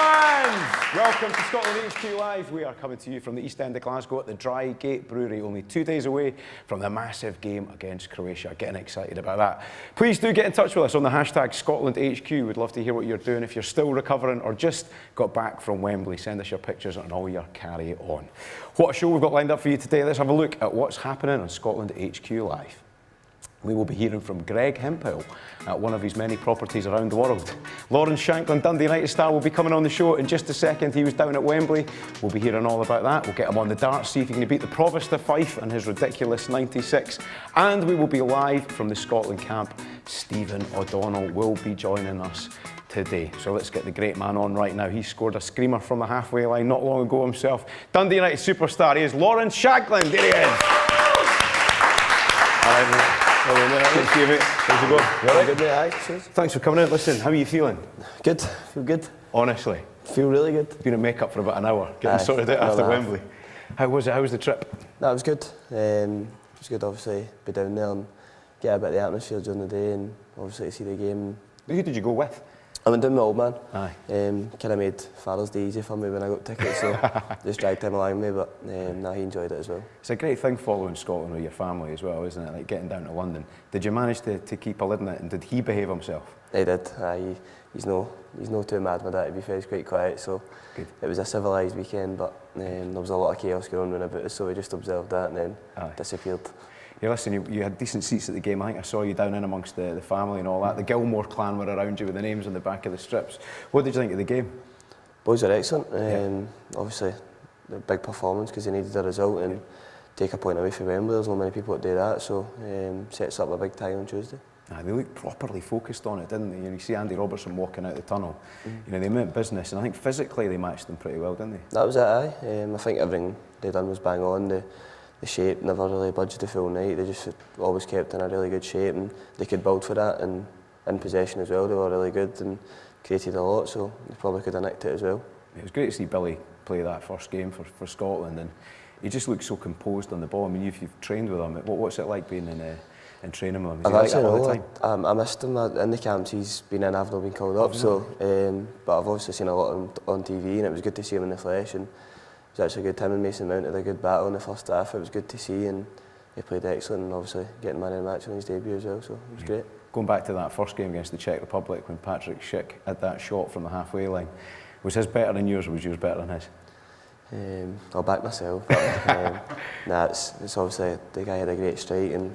fans! Welcome to Scotland HQ Live. We are coming to you from the East End of Glasgow at the Dry Gate Brewery, only 2 days away from the massive game against Croatia. Getting excited about that. Please do get in touch with us on the hashtag Scotland HQ. We'd love to hear what you're doing. If you're still recovering or just got back from Wembley, send us your pictures and all your carry on. What a show we've got lined up for you today. Let's have a look at what's happening on Scotland HQ Live. We will be hearing from Greg Hemphill at one of his many properties around the world. Lawrence Shankland, Dundee United star, will be coming on the show in just a second. He was down at Wembley. We'll be hearing all about that. We'll get him on the darts, see if he can beat the Provost of Fife and his ridiculous 96. And we will be live from the Scotland camp. Stephen O'Donnell will be joining us today. So let's get the great man on right now. He scored a screamer from the halfway line not long ago himself. Dundee United superstar, he is Lawrence Shankland. There he is. All right, mate. Hello, mate. Thank you, mate. How's it going? You all right? Good, mate. Aye, cheers. Thanks for coming in. Listen, how are you feeling? Good. Feel good. Honestly? Feel really good. Been in makeup for about an hour, getting sorted out after Wembley. How was it? How was the trip? That was good. It was good, obviously, be down there and get a bit of the atmosphere during the day and obviously to see the game. Who did you go with? I went down with my old man. Aye. Kind of made Father's Day easy for me when I got tickets, so just dragged him along with me, but he enjoyed it as well. It's a great thing following Scotland with your family as well, isn't it? Like getting down to London. Did you manage to keep a lid on it, and did he behave himself? He did. He's no too mad, my dad, to be fair. He's quite quiet, so good. It was a civilised weekend, but there was a lot of chaos going on round about us, so we just observed that and then disappeared. Yeah, listen, you had decent seats at the game. I think I saw you down in amongst the family and all that. The Gilmore clan were around you with the names on the back of the strips. What did you think of the game? Boys were excellent. Obviously, a big performance because they needed a result and take a point away from Wembley. There's not many people that do that, so sets up a big tie on Tuesday. They looked properly focused on it, didn't they? You see Andy Robertson walking out the tunnel. You know, they meant business, and I think physically they matched them pretty well, didn't they? That was it, aye. I think everything they done was bang on. The shape never really budged the full night. They just always kept in a really good shape and they could build for that, and in possession as well they were really good and created a lot, so they probably could have nicked it as well. It was great to see Billy play that first game for Scotland, and he just looked so composed on the ball. I mean, you've trained with him. What's it like being in training with him? Is he like that all the time? I missed him in the camps. He's been in, I've not been called up, so but I've obviously seen a lot on TV, and it was good to see him in the flesh. And it was actually good. Him and Mason Mount had a good battle in the first half. It was good to see, and he played excellent, and obviously getting man of the match on his debut as well, so it was great. Going back to that first game against the Czech Republic, when Patrick Schick had that shot from the halfway line, was his better than yours, or was yours better than his? I'll back myself, but it's obviously the guy had a great strike, and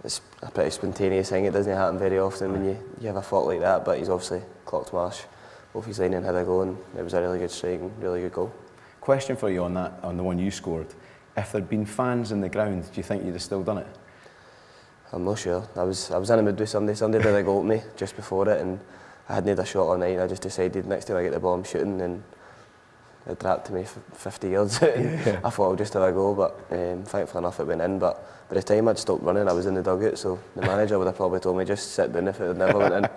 it's a pretty spontaneous thing. It doesn't happen very often when you have a fault like that, but he's obviously clocked Marsh off his line and had a go, and it was a really good strike and really good goal. Question for you on that, on the one you scored. If there'd been fans in the ground, do you think you'd have still done it? I'm not sure. I was in a mood with somebody. Somebody did a goal at me just before it, and I hadn't had a shot all night. I just decided next time I get the ball I'm shooting, and it dropped to me 50 yards out. I thought I'll just have a go, but thankfully enough it went in. But by the time I'd stopped running, I was in the dugout, so the manager would have probably told me just sit down if it had never went in.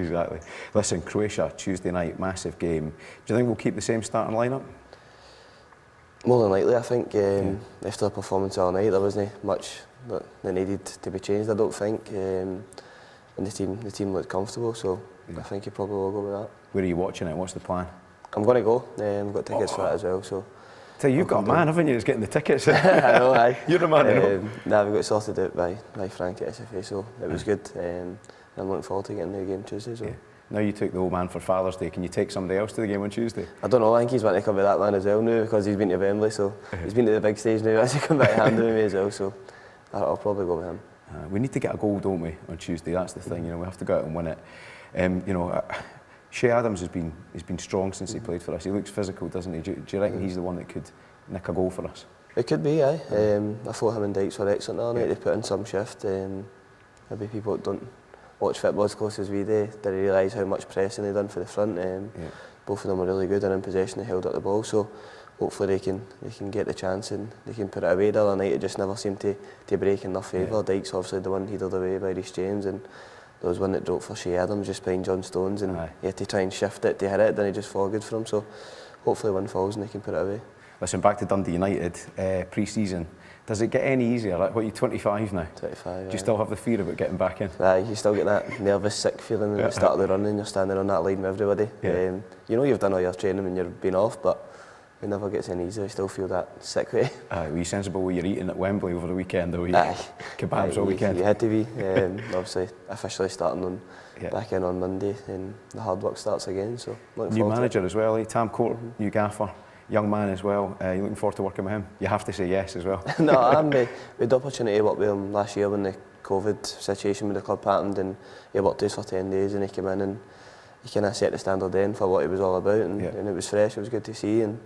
Exactly. Listen, Croatia, Tuesday night, massive game. Do you think we'll keep the same starting lineup? More than likely, I think. After the performance all night, there wasn't much that needed to be changed, I don't think. And the team looked comfortable, so I think you probably will go with that. Where are you watching it? What's the plan? I'm going to go. I've got tickets for that as well. So. So you've got a man, haven't you, that's getting the tickets? I know, aye. You're the man, you know. We've got sorted out by Frank at SFA, so it was good. And I'm looking forward to getting the game Tuesday. So. Now you took the old man for Father's Day, can you take somebody else to the game on Tuesday? I don't know, I think he's wanting to come with that man as well now, because he's been to Wembley, so he's been to the big stage now. He has to come back and hand with me as well, so I'll probably go with him. We need to get a goal, don't we, on Tuesday? That's the thing, you know, we have to go out and win it. You know, Shea Adams has been strong since he played for us. He looks physical, doesn't he? Do you reckon he's the one that could nick a goal for us? It could be, aye. I thought him and Dykes were excellent all night. They put in some shift. Maybe people that don't watch football as close as we do, they realise how much pressing they've done for the front. Both of them were really good, and in possession they held up the ball. So hopefully they can get the chance and they can put it away. The other night it just never seemed to break in their favour. Dykes obviously the one headed away by Reece James, and there was one that dropped for Shea Adams just behind John Stones, and he had to try and shift it to hit it, then he just fall good for him. So hopefully one falls and they can put it away. Listen, back to Dundee United, pre-season, Does it get any easier? Like, what, you're 25 now? 25, Do you still have the fear about getting back in? You still get that nervous, sick feeling at the start of the run and you're standing on that line with everybody. Yeah. You know you've done all your training when you've been off, but it never gets any easier. I still feel that sick way. Were you sensible with your eating at Wembley over the weekend? Or were you Aye. kebabs all weekend? You had to be. Obviously, officially starting on back in on Monday, and the hard work starts again. So new manager as well, Tam Court, new gaffer, young man as well. You looking forward to working with him? You have to say yes as well. No, we had the opportunity to work with him last year when the COVID situation with the club happened, and he worked with us for 10 days, and he came in and he kind of set the standard then for what he was all about, and it was fresh. It was good to see, and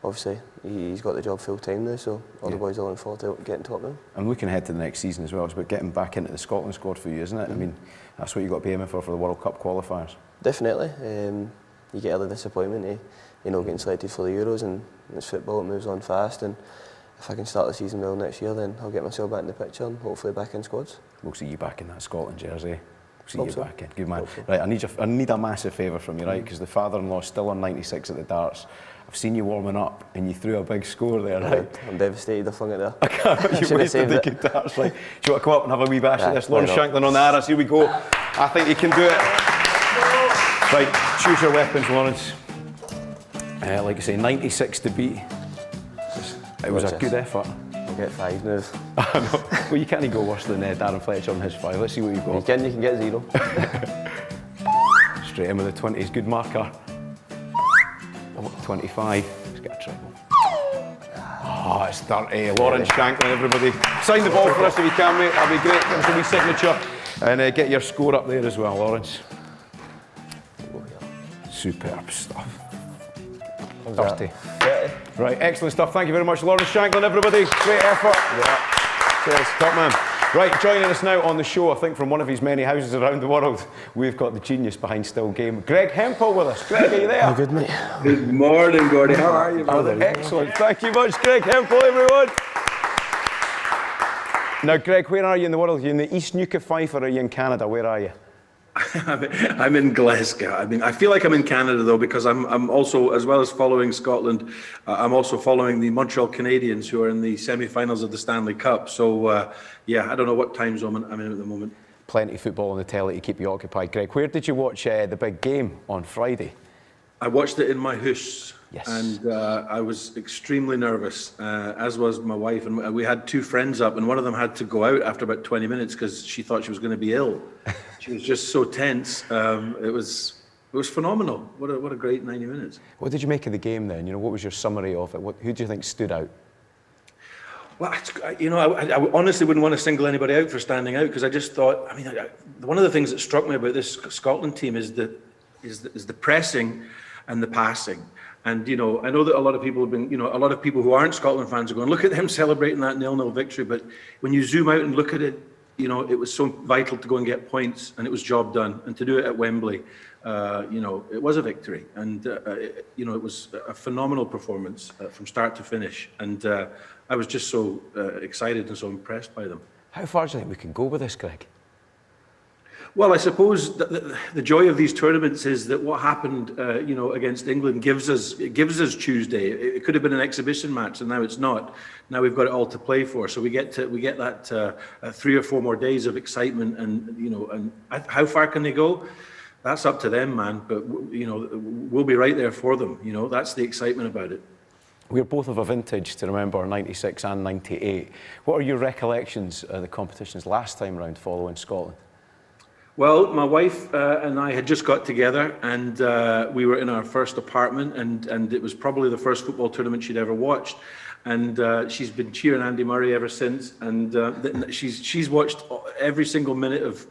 obviously he's got the job full time now, so all the boys are looking forward to getting to work with him. I'm looking ahead to the next season as well. It's about getting back into the Scotland squad for you, isn't it? I mean, that's what you've got to be aiming for the World Cup qualifiers. Definitely. You get a little disappointment, getting selected for the Euros, and it's football, it moves on fast, and if I can start the season well next year, then I'll get myself back in the picture and hopefully back in squads. We'll see you back in that Scotland jersey. See Hope you so. back in. Good man. So. Right, I need a massive favour from you, right? Because the father-in-law's still on 96 at the darts. I've seen you warming up and you threw a big score there, right? I'm devastated I flung it there. I can't, you wasted the good darts, right? Do you want to come up and have a wee bash at this? Lawrence Shankland on the arras, here we go. I think you can do it. Right, choose your weapons, Lawrence. Like I say, 96 to beat. It was a good effort. I'll get 5 now. Well, you can't go worse than Darren Fletcher on his 5. Let's see what you've got. You can get 0. Straight in with the 20s, good marker. 25, let's get a treble. Oh, it's 30. Lawrence Shankland, everybody. Sign the ball for us if you can, mate. That'd be great. Give us a wee signature. And get your score up there as well, Lawrence. Superb stuff. 30. Right, excellent stuff. Thank you very much, Lawrence Shankland, everybody. Great effort. Cheers, top man. Right, joining us now on the show, I think from one of his many houses around the world, we've got the genius behind Still Game, Greg Hemphill with us. Greg, are you there? Good, mate. Good morning, Gordy. How are you, brother? Excellent. Thank you much, Greg Hemphill, everyone. Now, Greg, where are you in the world? Are you in the East Nuke of Fife or are you in Canada? Where are you? I'm in Glasgow. I feel like I'm in Canada though, because I'm also, as well as following Scotland, I'm also following the Montreal Canadiens, who are in the semi-finals of the Stanley Cup. So yeah, I don't know what time zone I'm in at the moment. Plenty of football on the telly to keep you occupied. Greg, where did you watch the big game on Friday? I watched it in my house. Yes. And I was extremely nervous, as was my wife. And we had 2 friends up, and one of them had to go out after about 20 minutes because she thought she was going to be ill. She was just so tense. It was phenomenal. What a great 90 minutes. What did you make of the game then? What was your summary of it? Who do you think stood out? Well, I honestly wouldn't want to single anybody out for standing out, because I just thought, one of the things that struck me about this Scotland team is the pressing and the passing. And, I know that a lot of people have been, a lot of people who aren't Scotland fans are going, look at them celebrating that 0-0 victory. But when you zoom out and look at it, it was so vital to go and get points, and it was job done. And to do it at Wembley, it was a victory. And, it was a phenomenal performance from start to finish. And I was just so excited and so impressed by them. How far do you think we can go with this, Greg? Well, I suppose the joy of these tournaments is that what happened, against England gives us Tuesday. It could have been an exhibition match, and now it's not. Now we've got it all to play for, so we get that 3 or 4 more days of excitement, and how far can they go? That's up to them, man. But we'll be right there for them. That's the excitement about it. We're both of a vintage to remember 96 and 98. What are your recollections of the competitions last time round following Scotland? Well, my wife and I had just got together, and we were in our first apartment, and it was probably the first football tournament she'd ever watched. And she's been cheering Andy Murray ever since, and she's watched every single minute of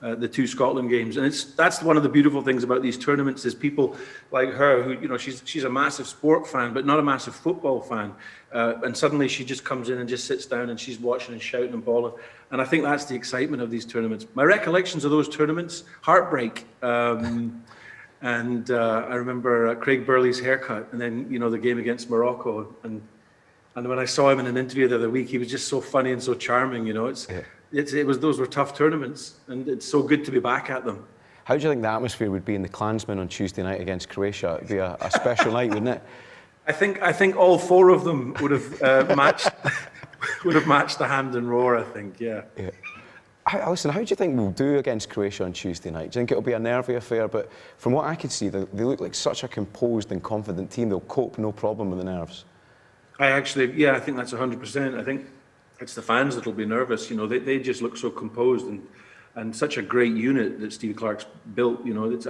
the 2 Scotland games. And that's one of the beautiful things about these tournaments, is people like her who, she's a massive sport fan, but not a massive football fan. And suddenly she just comes in and just sits down and she's watching and shouting and bawling. And I think that's the excitement of these tournaments. My recollections of those tournaments, heartbreak. And I remember Craig Burley's haircut, and then, the game against Morocco. And when I saw him in an interview the other week, he was just so funny and so charming, those were tough tournaments, and it's so good to be back at them. How do you think the atmosphere would be in the Klansmen on Tuesday night against Croatia? It'd be a special night, wouldn't it? I think all 4 of them would have matched would have matched the Hampden roar, I think. Yeah. Listen, how do you think we'll do against Croatia on Tuesday night? Do you think it'll be a nervy affair? But from what I can see, they look like such a composed and confident team. They'll cope no problem with the nerves. I think that's 100%. I think it's the fans that'll be nervous. You know, they just look so composed and such a great unit that Steve Clarke's built. You know,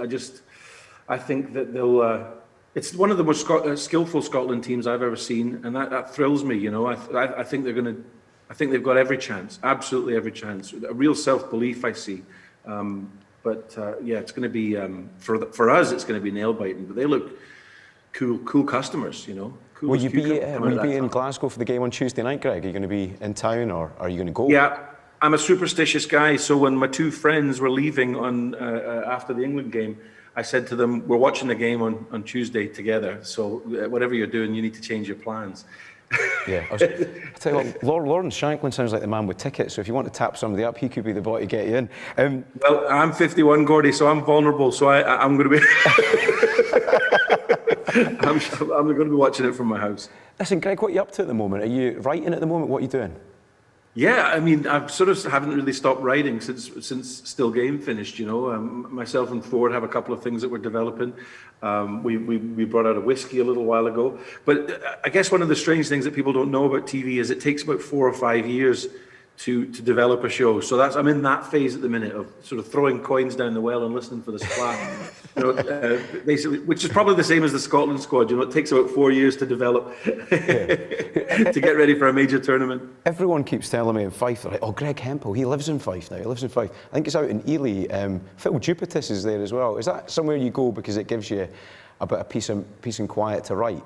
I think that they'll. It's one of the most skillful Scotland teams I've ever seen, and that thrills me. You know, I think they're going to. I think they've got every chance, absolutely every chance. A real self-belief I see. It's going to be for us. It's going to be nail-biting. But they look cool customers. You know. Will you be in Glasgow for the game on Tuesday night, Greg? Are you going to be in town, or are you going to go? Yeah, I'm a superstitious guy. So when my two friends were leaving on after the England game, I said to them, "We're watching the game on Tuesday together. So whatever you're doing, you need to change your plans." Yeah, I'll tell you what, Lawrence Shankland sounds like the man with tickets, so if you want to tap somebody up, he could be the boy to get you in. Well, I'm 51, Gordy, so I'm vulnerable, so I'm going to be... I'm going to be watching it from my house. Listen, Greg, what are you up to at the moment? Are you writing at the moment? What are you doing? Yeah, I mean, I've sort of haven't really stopped writing since Still Game finished, you know. Myself and Ford have a couple of things that we're developing. We brought out a whiskey a little while ago. But I guess one of the strange things that people don't know about TV is it takes about 4 or 5 years to develop a show. So I'm in that phase at the minute of sort of throwing coins down the well and listening for the splash. You know, basically, which is probably the same as the Scotland squad. You know, it takes about 4 years to develop to get ready for a major tournament. Everyone keeps telling me in Fife, they're like, "Oh, Greg Hemphill, he lives in Fife now. He lives in Fife." I think it's out in Ely. Phil Dupitis is there as well. Is that somewhere you go because it gives you a bit of peace and quiet to write?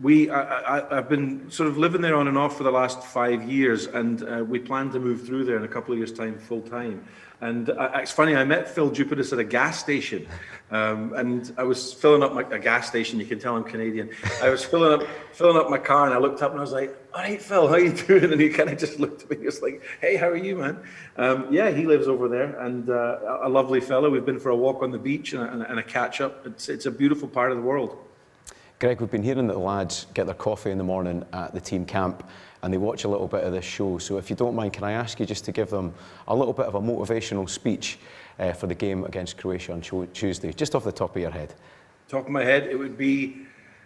I've been sort of living there on and off for the last 5 years, and we plan to move through there in a couple of years' time, full time. And it's funny, I met Phil Dupitis at a gas station, and I was filling up a gas station. You can tell I'm Canadian. I was filling up my car, and I looked up and I was like, "All right, Phil, how you doing?" And he kind of just looked at me, just like, "Hey, how are you, man?" He lives over there, and a lovely fellow. We've been for a walk on the beach and a catch up. It's a beautiful part of the world. Greg, we've been hearing that the lads get their coffee in the morning at the team camp and they watch a little bit of this show. So if you don't mind, can I ask you just to give them a little bit of a motivational speech for the game against Croatia on Tuesday, just off the top of your head? Top of my head, it would be,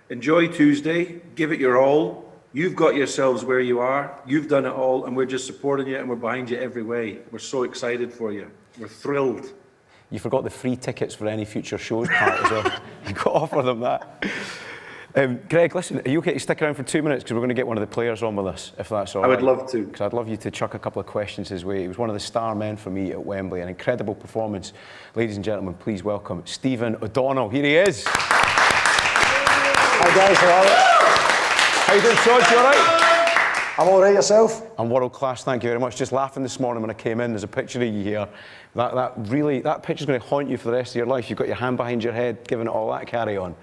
enjoy Tuesday, give it your all. You've got yourselves where you are, you've done it all, and we're just supporting you and we're behind you every way. We're so excited for you. We're thrilled. You forgot the free tickets for any future shows part as well. You've got to offer them that. Greg, listen, are you okay to stick around for 2 minutes? Because we're going to get one of the players on with us, if that's all right. I would love to. Because I'd love you to chuck a couple of questions his way. He was one of the star men for me at Wembley. An incredible performance. Ladies and gentlemen, please welcome Stephen O'Donnell. Here he is. Hi guys, how are you? How you doing, Sod? You all right? I'm all right, yourself? I'm world class, thank you very much. Just laughing this morning when I came in, there's a picture of you here. That picture's going to haunt you for the rest of your life. You've got your hand behind your head, giving it all that carry on.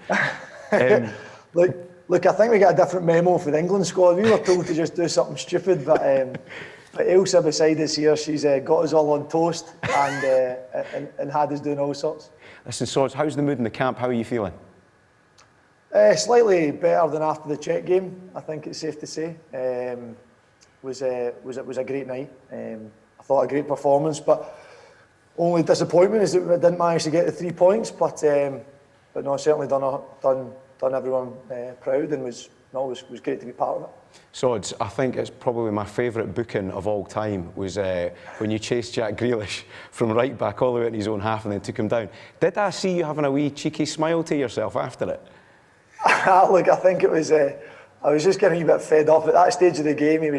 Look, I think we got a different memo for the England squad. We were told to just do something stupid, but Ailsa beside us here, she's got us all on toast and had us doing all sorts. Listen, Sods, how's the mood in the camp? How are you feeling? Slightly better than after the Czech game, I think it's safe to say. It was a great night. I thought a great performance, but only disappointment is that we didn't manage to get the 3 points. But no, certainly done everyone proud, and was great to be part of it. Sods, I think it's probably my favourite booking of all time was when you chased Jack Grealish from right back all the way in his own half and then took him down. Did I see you having a wee cheeky smile to yourself after it? Look, I think it was. I was just getting a bit fed up at that stage of the game. He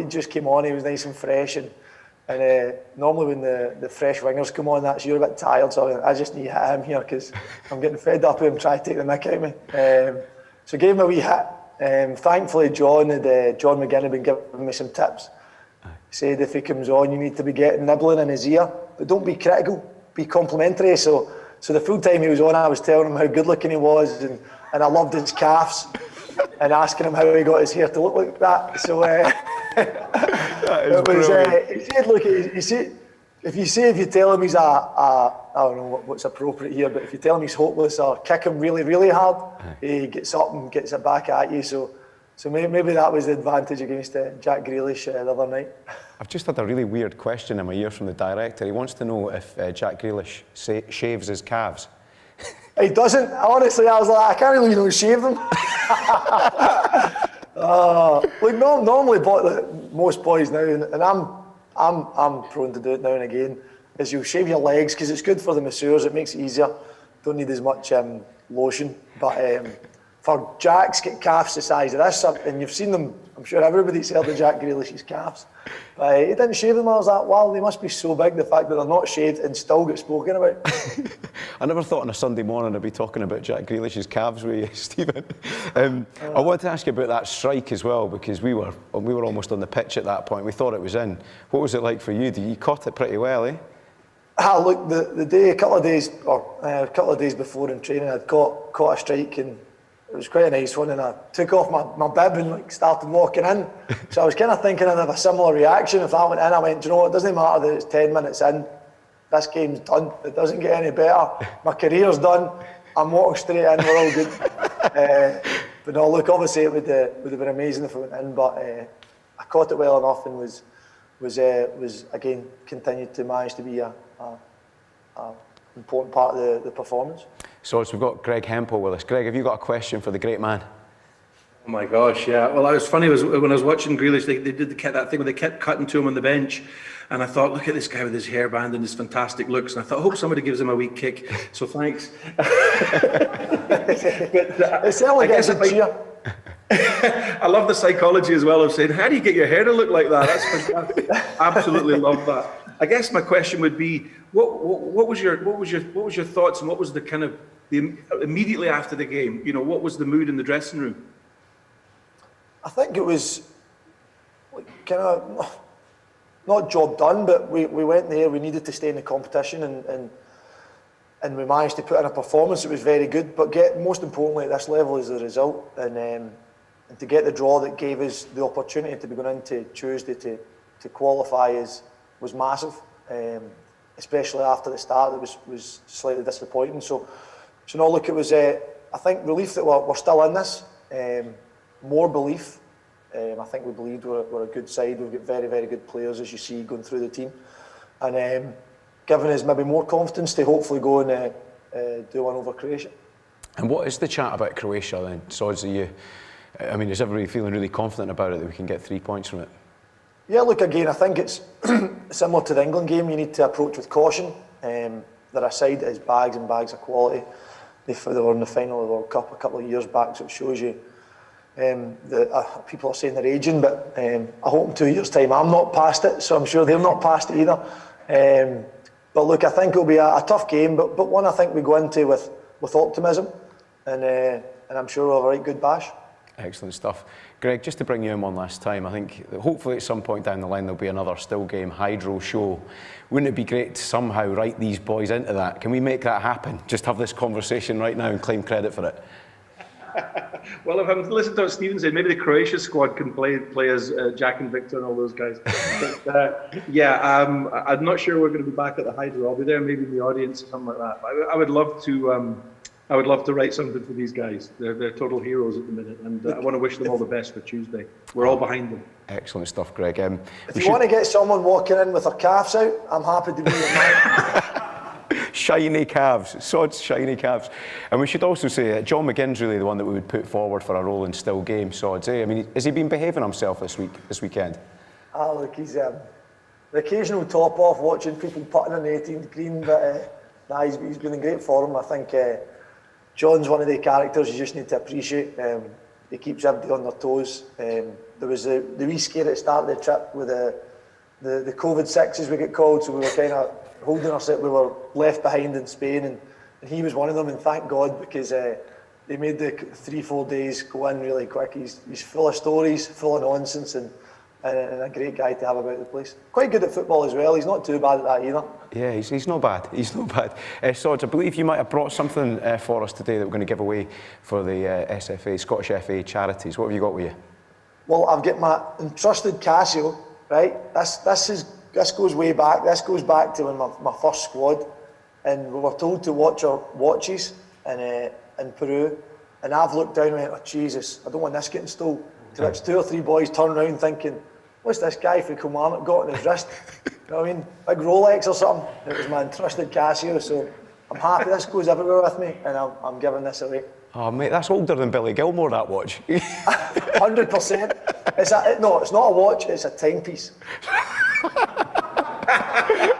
just came on. He was nice and fresh, and normally when the fresh wingers come on, you're a bit tired. So I just need to hit him here because I'm getting fed up with him trying to take the mick out of me. So I gave him a wee hit. Thankfully, John McGinn had been giving me some tips. He said if he comes on, you need to be getting nibbling in his ear, but don't be critical. Be complimentary. So the full time he was on, I was telling him how good looking he was, and I loved his calves, and asking him how he got his hair to look like that. So he said, look, if you tell him he's I don't know what's appropriate here, but if you tell him he's hopeless or kick him really, really hard, he gets up and gets it back at you. So So maybe that was the advantage against Jack Grealish the other night. I've just had a really weird question in my ear from the director. He wants to know if Jack Grealish shaves his calves. He doesn't. Honestly, I was like, I can't really shave them. Look, normally, most boys now, and I'm prone to do it now and again, is you'll shave your legs because it's good for the masseurs. It makes it easier. Don't need as much lotion. But for Jack's get calves the size of this, and you've seen them. I'm sure everybody's heard of Jack Grealish's calves. But he didn't shave them. I was like, wow, they must be so big. The fact that they're not shaved and still get spoken about. I never thought on a Sunday morning I'd be talking about Jack Grealish's calves with you, Stephen. I wanted to ask you about that strike as well, because we were almost on the pitch at that point. We thought it was in. What was it like for you? You caught it pretty well, eh? Look, the day, a couple of days before in training, I'd caught a strike, and it was quite a nice one, and I took off my bib and started walking in. So I was kind of thinking I'd have a similar reaction if I went in. I went, do you know what, it doesn't matter that it's 10 minutes in, this game's done. It doesn't get any better. My career's done. I'm walking straight in, we're all good. But no, look, obviously it would have been amazing if I went in, but I caught it well enough and was again continued to manage to be a important part of the performance. So we've got Greg Hemphill with us. Greg, have you got a question for the great man? Oh my gosh, yeah. Well, it was funny when I was watching Grealish, they did that thing where they kept cutting to him on the bench, and I thought, look at this guy with his hairband and his fantastic looks, and I thought, I hope somebody gives him a wee kick. So thanks. It sounds like it's a cheer. I love the psychology as well of saying, how do you get your hair to look like that? That's fantastic. Absolutely love that. I guess my question would be, what was your thoughts, and what was the kind of immediately after the game? You know, what was the mood in the dressing room? I think it was kind of not job done, but we went there. We needed to stay in the competition, and we managed to put in a performance that was very good. But most importantly at this level is the result, and to get the draw that gave us the opportunity to be going into Tuesday to qualify was massive, especially after the start that was slightly disappointing. So no, look, it was I think relief that we're still in this, more belief. I think we believed we're a good side. We've got very, very good players, as you see, going through the team, and giving us maybe more confidence to hopefully go and do one over Croatia. And what is the chat about Croatia then? Sods, is everybody feeling really confident about it that we can get 3 points from it? Yeah, look, again, I think it's similar to the England game. You need to approach with caution. They're a side that has bags and bags of quality. They were in the final of the World Cup a couple of years back, so it shows you that people are saying they're aging, but I hope in 2 years' time I'm not past it, so I'm sure they're not past it either. But look, I think it'll be a tough game, but one I think we go into with optimism, and I'm sure we'll have a right good bash. Excellent stuff. Greg, just to bring you in one last time, I think that hopefully at some point down the line there'll be another Still Game Hydro show. Wouldn't it be great to somehow write these boys into that? Can we make that happen? Just have this conversation right now and claim credit for it. Well, if I'm listening to what Stephen said, maybe the Croatia squad can play as Jack and Victor and all those guys. But, I'm not sure we're going to be back at the Hydro. I'll be there, maybe in the audience or something like that. I would love to write something for these guys. They're total heroes at the minute, and I want to wish them all the best for Tuesday. We're all behind them. Excellent stuff, Greg. If you want to get someone walking in with their calves out, I'm happy to be your man. Shiny calves, Sods, shiny calves. And we should also say that John McGinn's really the one that we would put forward for a role in Still Game, Sods, eh? I mean, has he been behaving himself this weekend? Look, he's the occasional top off watching people putting on the 18th green, but he's been in great form. I think John's one of the characters you just need to appreciate. He keeps everybody on their toes. There was the wee scare at the start of the trip with the COVID sixes we get called, so we were kind of holding ourselves. We were left behind in Spain, and he was one of them, and thank God, because they made the 3-4 days go in really quick. He's full of stories, full of nonsense, and a great guy to have about the place. Quite good at football as well. He's not too bad at that either. Yeah, he's not bad. He's not bad. Sods, I believe you might have brought something for us today that we're going to give away for the SFA, Scottish FA charities. What have you got with you? Well, I've got my entrusted Casio, right? This goes way back. This goes back to when my first squad, and we were told to watch our watches in Peru, and I've looked down and went, oh Jesus, I don't want this getting stolen. to which 2 or 3 boys turned around thinking, what's this guy from Kilmarnock got on his wrist? You know what I mean? Big Rolex or something. It was my trusted Casio, so I'm happy this goes everywhere with me, and I'm giving this away. Oh, mate, that's older than Billy Gilmore, that watch. 100%. No, it's not a watch, it's a timepiece.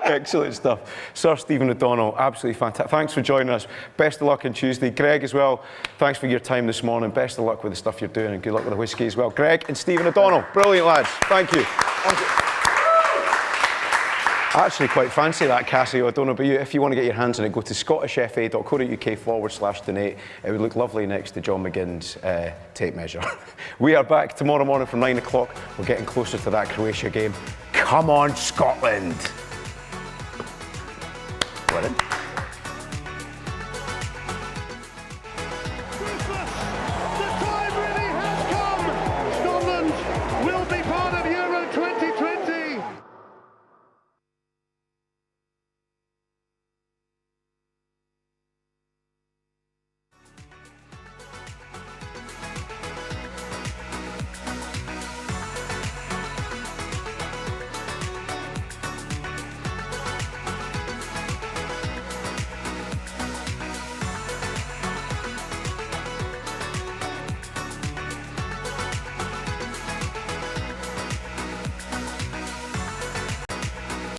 Excellent stuff. Sir Stephen O'Donnell, absolutely fantastic. Thanks for joining us. Best of luck on Tuesday. Greg as well, thanks for your time this morning. Best of luck with the stuff you're doing and good luck with the whiskey as well. Greg and Stephen O'Donnell, brilliant lads. Thank you. Thank you. I actually quite fancy that Casio. I don't know about you. If you want to get your hands on it, go to scottishfa.co.uk/donate. It would look lovely next to John McGinn's tape measure. We are back tomorrow morning from 9 o'clock. We're getting closer to that Croatia game. Come on, Scotland!